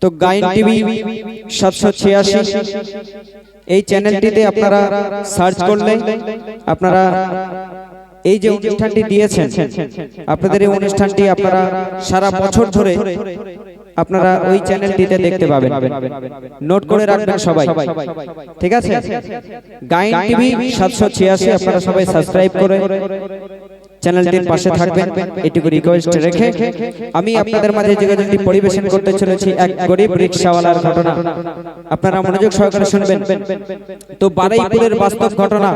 তো গাইন টিভি 786 এই চ্যানেলটিতে আপনারা সার্চ করলে আপনারা এই যে অনুষ্ঠানটি দিয়েছেন, আপনাদের এই অনুষ্ঠানটি আপনারা সারা বছর ধরে আপনারা ওই চ্যানেলটিতে দেখতে পাবেন। নোট করে রাখবেন সবাই, ঠিক আছে? গাইন টিভি 786 আপনারা সবাই সাবস্ক্রাইব করে চ্যানেলটির পাশে থাকবেন, এটুকু রিকোয়েস্ট রেখে আমি আপনাদের মাঝে যে গজলটি পরিবেশন করতে চলেছি এক গরিব রিকশাওয়ালার ঘটনা। আপনারা মনোযোগ সহকারে শুনবেন। তো বারুইপুরের বাস্তব ঘটনা।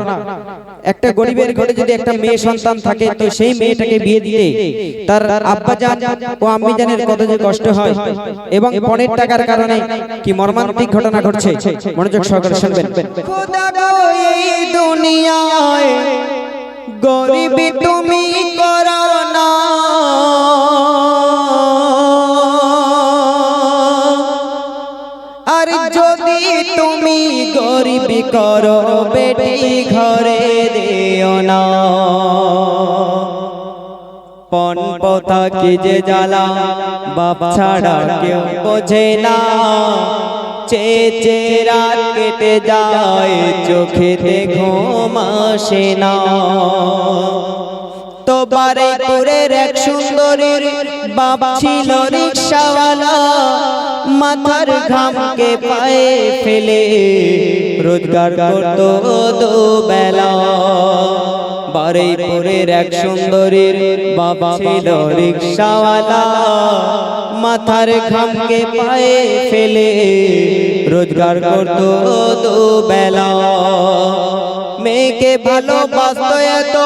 একটা গরিবের ঘরে যদি একটা মেয়ে সন্তান থাকে, তো সেই মেয়েটাকে বিয়ে দিতে তার আব্বাজান ও আম্মিজানের কত যে কষ্ট হয় এবং পণের টাকার কারণে কি মর্মান্তিক ঘটনা ঘটছে, মনোযোগ সহকারে শুনবেন। খোদা গো এই দুনিয়ায় গরিবি তুমি করো না, আর যদি তুমি গরিবি করো বেটি ঘরে দিও না। পণ পথা কি যে জ্বালা বাপ ছাড়া কেউ বোঝে না, চেয়ে রাত কেটে যায় চোখেতে ঘুম আসে না। তো বারুইপুরের এক সুন্দরীর বাপ ছিল রিকশাওয়ালা, মাথার ঘামকে পায়ে ফেলে রোজগার করত দুবেলা। বারুইপুরের এক সুন্দরীর বাপ ছিল রিকশাওয়ালা, মাথার ঘামকে পায়ে ফেলে রোজগার করত দুবেলা। মেয়েকে ভালোবাসত এত,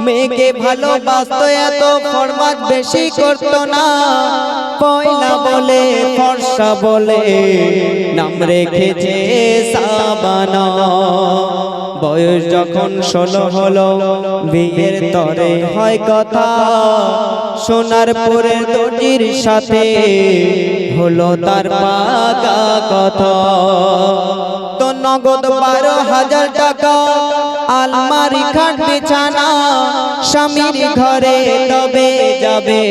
মেয়েকে ভালোবাসত এত, ফরমাদ বেশি করত না। পয়লা বলে ফর্সা বলে নাম রেখেছে সাবানা। বয়স যখন 16 হলো বিয়ের তরে হয় কথা, সোনারপুরের দর্জির সাথে হলো তার পাকা কথা। তো নগদ 12,000 টাকা, আলমারি খাট বিছানা, স্বামীর ঘরে তবে যাবে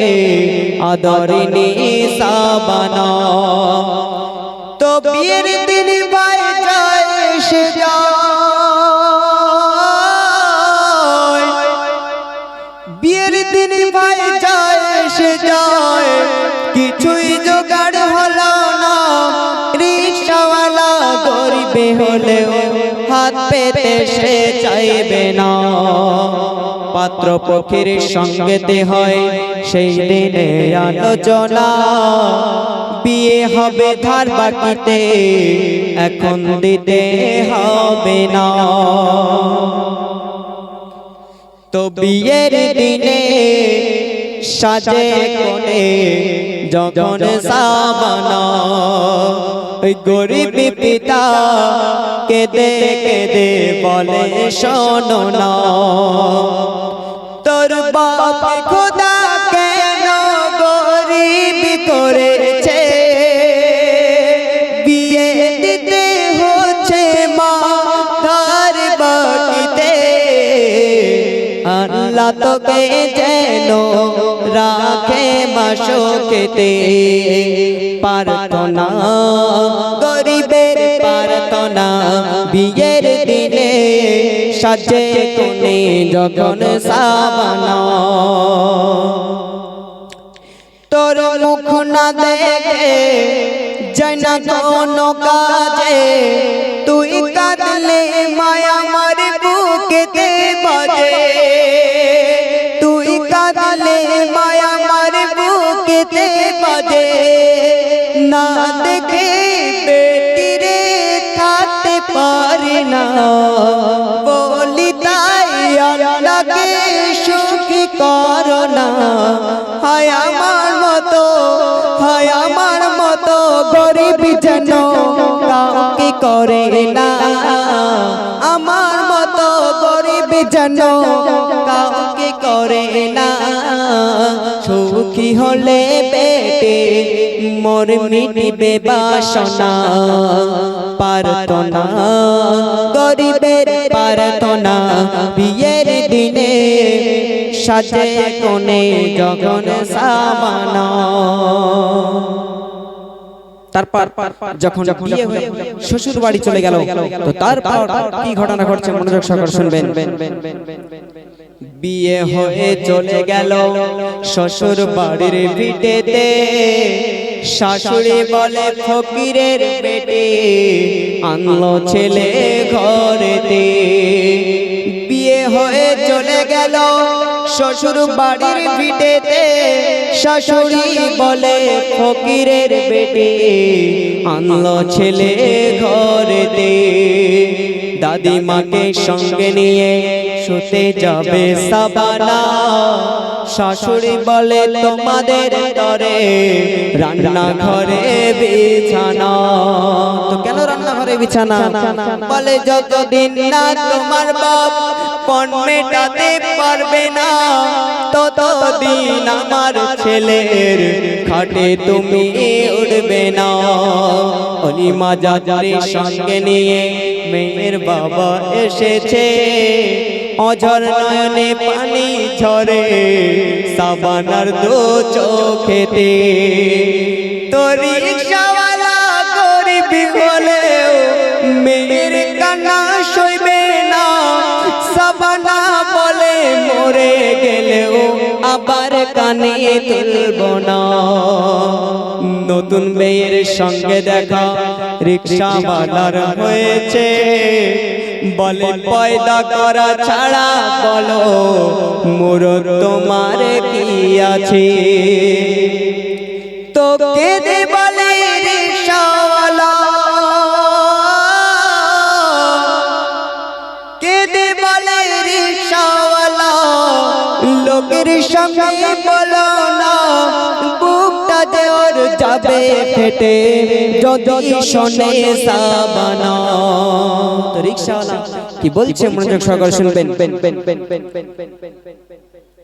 আদরিনী সাবানা। তো বিয়ের দিন ভাই যায় সে যায়, বিয়ের দিন ভাই যায় সে যায়, কিছুই জোগাড় হলো না। রিকশাওয়ালা গরিবে হলেও হাত পেতে সে চাইবে না। পাত্র পক্ষের সঙ্গেতে হয় সেই দিনে আলোচনা, বিয়ে হবে ধার বাকিতে এখন দিতে হবে না। তো বিয়ের দিনে সাজে কোণে যখন সাবানা, ওই গরিব পিতা কেঁদে কেঁদে বলে শোনো না, তোর বাপ খোদা কেন গরিব করেছে, বিয়ে দিতে হচ্ছে মা ধার বাকিতে। আল্লাহ তোকে যেন রাখে মাশোকেতে, প্রার্থনা গরিবের প্রার্থনা। বিয়ের দিনে সাজে কোণে যখন সাবানা, তোর মুখ না দেখে যায় না কোনো কাজে, তুই কাঁদলে মায়া আমার বুকেতে বাজে, তুই কাঁদলে মায়া আমার বুকেতে বাজে। না দেখে বেটিরে থাকতে পারে না, বলি তাই আল্লাহকে সুখী করো না। হায় আমার মতো, হায় আমার মতো গরিব যেন কাউকে করে না, আমার মতো গরিব যেন কাউকে করে না। সুখী হলে পেটে মোর মিটিবে বাসনা, প্রার্থনা গরিবের প্রার্থনা। বিয়ের দিনে সাজে কোণে যখন সাবানা। তারপর যখন বিয়ে হয়ে শ্বশুর বাড়ি চলে গেল, তো তারপর কি ঘটনা ঘটছে মনোযোগ সহকারে শুনবেন। বিয়ে হয়ে চলে গেল শ্বশুর বাড়ির ভিটেতে, শাশুড়ি বলে ফকিরের বেটে আনলো ছেলে ঘরেতে। বিয়ে হয়ে চলে গেল শ্বশুর বাড়ির ভিটেতে, শাশুড়ি বলে ফকিরের বেটে আনলো ছেলে ঘরেতে। দাদিমাকে সঙ্গে নিয়ে শুতে যাবে সাবানা, শাশুড়ি বলে তোমাদের তরে রান্না ঘরে বিছানা। তো কেন রান্না ঘরে বিছানা? বলে যতদিন না তোমার বাপ পণ মেটাতে পারবে না, ততদিন আমার ছেলের খাটে তুমি উঠবে না। অলিমা যাত্রী সঙ্গে নিয়ে মেয়ের বাবা এসেছে, অঝর নয়নে পানি ঝরে সাবানার দু চোখেতে। তো রিকশাওয়ালা গরিব হলেও মেয়ের কান্না সইবে না, সাবানা বলে মরে গেলেও আবার কানে তুলব না। নতুন মেয়ের সঙ্গে দেখা রিকশাওয়ালার হয়েছে, বলে পয়দা করা ছাড়া বলো মোর তোমার কি আছে। তো কেঁদে বলে রিকশাওয়ালা, কেঁদে বলে রিকশাওয়ালা, লোকের সঙ্গে বলো না বুকটা যে ওর যাবে ফেটে যদি শোনে সাবানা। তো রিকশাওয়ালা কি বলছে মনোযোগ সহকারে শুনবেন।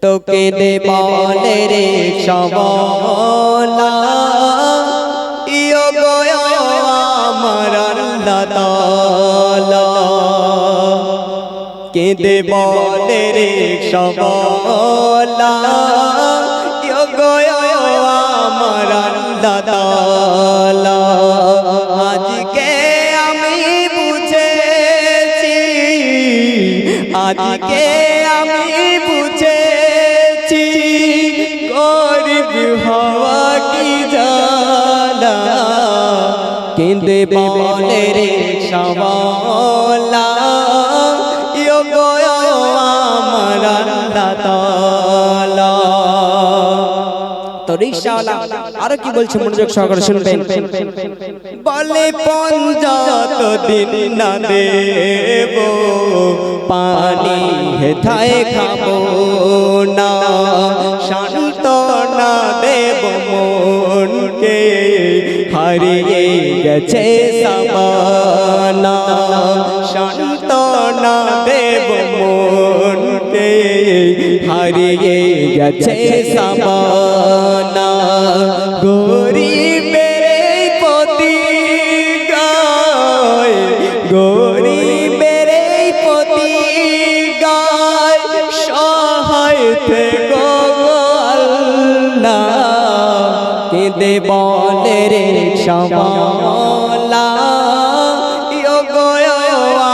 তো কেঁদে বলে রিকশাওয়ালা, ইয়ো গো আমার আল্লাহ তাআলা। কেঁদে বলে রিকশাওয়ালা, ইয়ো গো আমার আল্লাহ তাআলা। আজকে আমি বুঝেছি, আজকে আমি বুঝেছি গরিব হওয়া কি জ্বালা। কেঁদে বলে রিকশাওয়ালা, ইয়ো গো আমার আল্লাহ তাআলা। তো রিকশাওয়ালা আরো কি বলছে মনোযোগ সহকারে শুনবেন। বলে পঞ্জাত দিন না দেব পানি হেথায় খাবো না, শান্ত না দেব মনকে হারিয়ে গেছে সাবানা। শান্ত না দেব মনকে হারিয়ে গেছে সাবানা। গরিবের প্রতি গায়, গরিবের প্রতি গায় সহায় থেকো আল্লাহ। কেঁদে বলে রিকশাওয়ালা, ইয়ো গো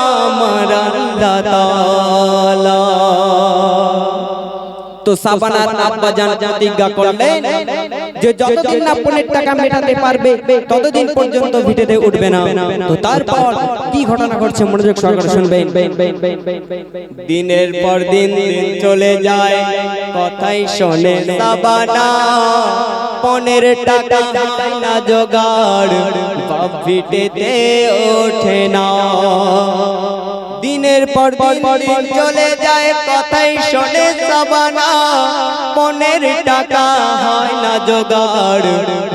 আমার আল্লাহ তাআলা। তো সাবানার আব্বা জান প্রতিজ্ঞা করলেন যে যতদিন না পনের টাকা মেটাতে পারবে ততদিন পর্যন্ত ভিটেতে উঠবে না। তো তারপর কি ঘটনা ঘটছে মনোযোগ সহকারে শুনবেন। দিনের পর দিন চলে যায়, কথাই শোনে সাবানা, পনের টাকা হয় না জোগাড়, বাপ ভিটেতে ওঠে না। দিনের পর দিন চলে যায়, কথাই শোনে সাবানা, পনের টাকা হয় না জোগাড়,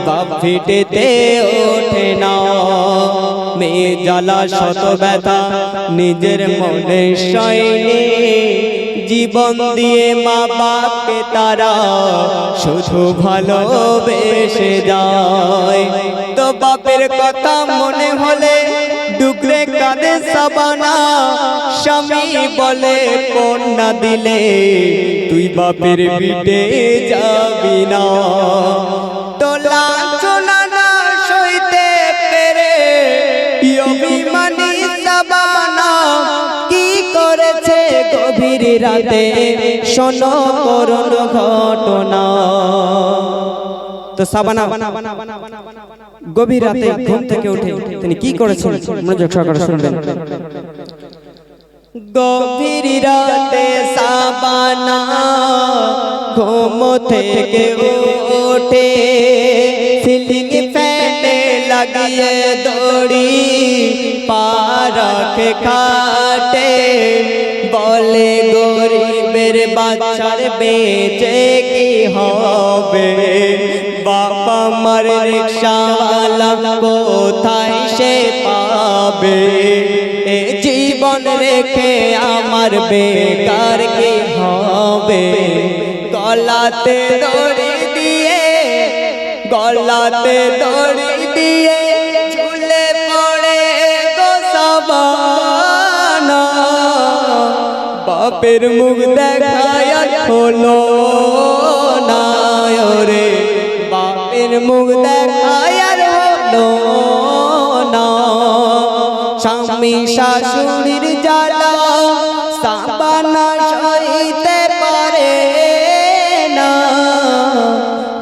বাপ ভিটেতে ওঠে না। মেয়ে জ্বালা শত ব্যথা নিজের মনে সয়নি, জীবন দিয়ে মা বাপকে তারা শুধু ভালোবেসে যায়। তো বাপের কথা মনে হলে ডুকরে কাঁদে সাবানা, স্বামী বলে কন্যা দিলে তুই বাপের ভিটে যাবি না। তো লাঞ্ছনা না সইতে রাতে শোনো করুণ ঘটনা। তো সাবানা গভীর রাতে ঘুম থেকে উঠে তিনি কি করেছেন মনোযোগ সহকারে শুনবেন। গভীর রাতে সাবানা ঘুম থেকে উঠে সিলিং ফ্যানে লাগিয়ে দড়ি পারাকে খাটে, বলে গরিবের বাচ্চার বেঁচে কি হবে, বাবা মার রিকশাওয়ালা কোথায় সে পাবে, এ জীবন রেখে আমার বেকার কি হবে, গলাতে দড়ি দিয়ে গলাতে দড়ি দিয়ে ঝুলে পড়ে গো সাবানা, বাপের মুখ দেখায় হলো না রে, বাপের মুখ দেখায় হলো না, স্বামী শাশুড়ির জ্বালা সাবানা সইতে পারে না,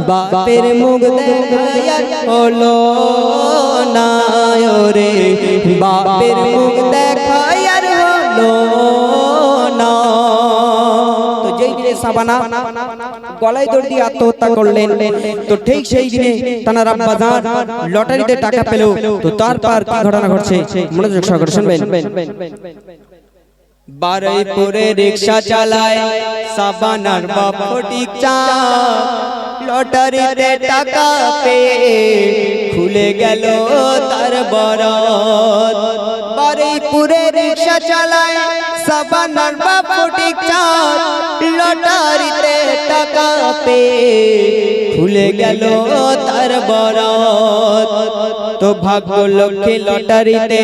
বাপের মুখ দেখায় হলো না রে, বাপের মুখ দেখায় হলো না। তো যেই দিনে সাবানা গলায় দড়ি দিয়ে আত্মহত্যা করলেন, তো ঠিক সেই দিনে তানার আব্বাজান লটারিতে টাকা পেল। তো তারপর কি ঘটনা ঘটছে মনোযোগ সহকারে শুনবেন। বারুইপুরে রিকশা চালায় সাবানার বাপ ফটিক চাঁদ, লটারিতে টাকা পেয়ে খুলে গেল তার বরাত। বারুইপুরে রিকশা চালায় সাবানার বাপ ফটিক চাঁদ, লটারিতে টাকা পেয়ে খুলে গেল তার বরাত। তো ভাগ্য লক্ষ্মী লটারিতে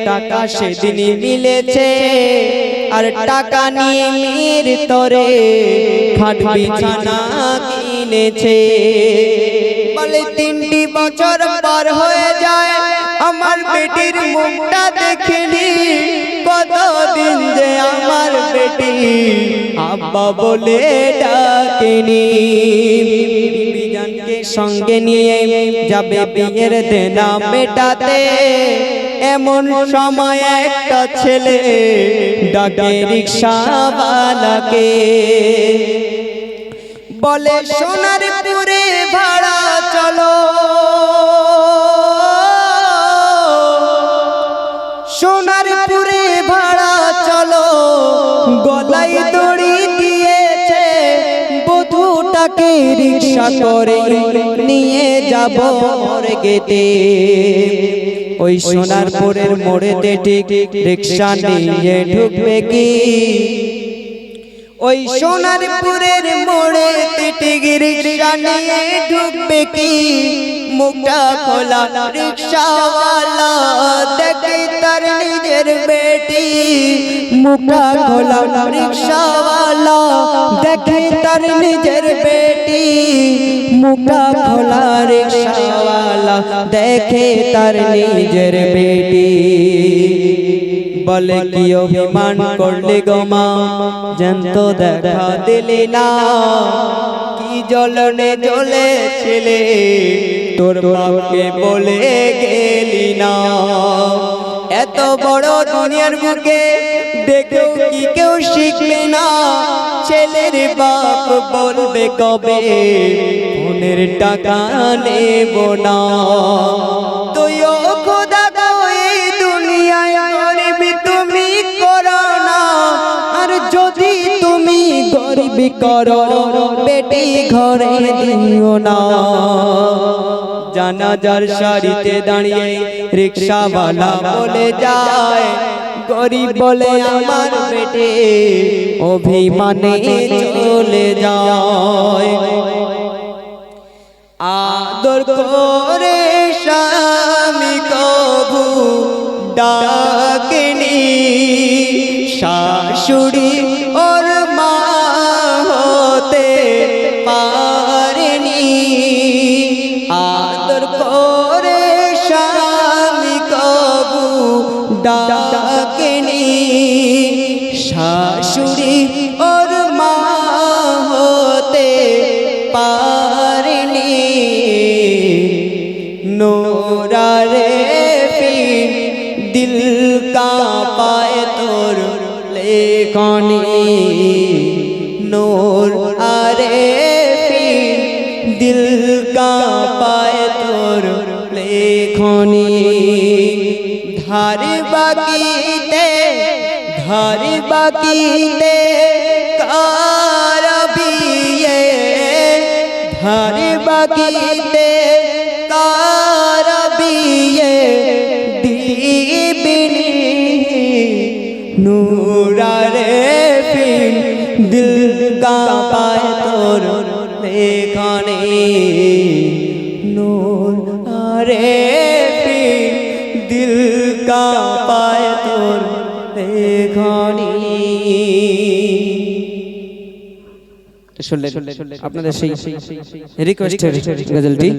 টাকা সেদিনই মিলেছে, আর টাকা নিয়ে মির তরে খাট বিছানা কিনেছে, বলে 3টি বছর পার হয়ে যায় আমার বেটির মুখটা দেখিনি, কতদিন যে আমার বেটি আব্বা বলে ডাকেনি, বিজানকে সঙ্গে নিয়ে যাবে বিয়ের দেনা মেটাতে, এমন সময় একটা ছেলে ডাকে রিকশাওয়ালাকে, বলে সোনারপুরে ভাড়া চলো, সোনারপুরে ভাড়া চলো, গলায় দড়ি দিয়েছে বধূটাকে রিকশা করে নিয়ে যাব মর্গেতে, ওই সোনারপুরের মোড়েতে ঠিক রিকশা নিয়ে ঢুকবে কি, ওই সোনারপুরের মোড়েতে ঠিক রিকশা নিয়ে ঢুকবে কি, মুখটা খোলা রিকশাওয়ালা দেখে তার নিজের বেটি, মুখটা খোলা রিকশাওয়ালা দেখে তার নিজের বেটি, মুখটা খোলা রিকশাওয়ালা দেখে তার নিজের বেটি, বলে কি অভিমান করলে গো মা জ্যান্ত দেখা দিলি না, কি জ্বলনে জ্বলেছিলে তোর বাপকে বলে গেলি না, এত বড় দুনিয়ার বুকে দেখেও কি কেউ শিখবে না, ছেলের বাপ বলবে কবে ফোনের টাকা নেব না, তুইও খোদা গো এই দুনিয়ায় গরিবি তুমি করো না, আর যদি তুমি গরিবি করো বেটি ঘরে দিও না। জানাজার সারিতে দাঁড়িয়ে রিকশাওয়ালা বলে যায়, গরিব বলে আমার বেটে অভিমানে চলে যায়, আদর করে স্বামী কবু ডাকেনি, শাশুড়ি ওর মা হতে পারেনি, আদর করে স্বামী কবু ডাকেনি, শাশুড়ি ওর नूरारे फिर दिल का पाए तोर लेखनी नूर आरे फिर दिल का पाए तोर लेखनी धारी बाकीते कारबिये धारी बाकीते कारबिये दीबिनी नूरारे फिर दिल का पाए तोर लेखनी नूर आरे फिर दिल का पाए तोर लेखनी শুনলেন আপনাদের সেই রিকোয়েস্টের গজলটি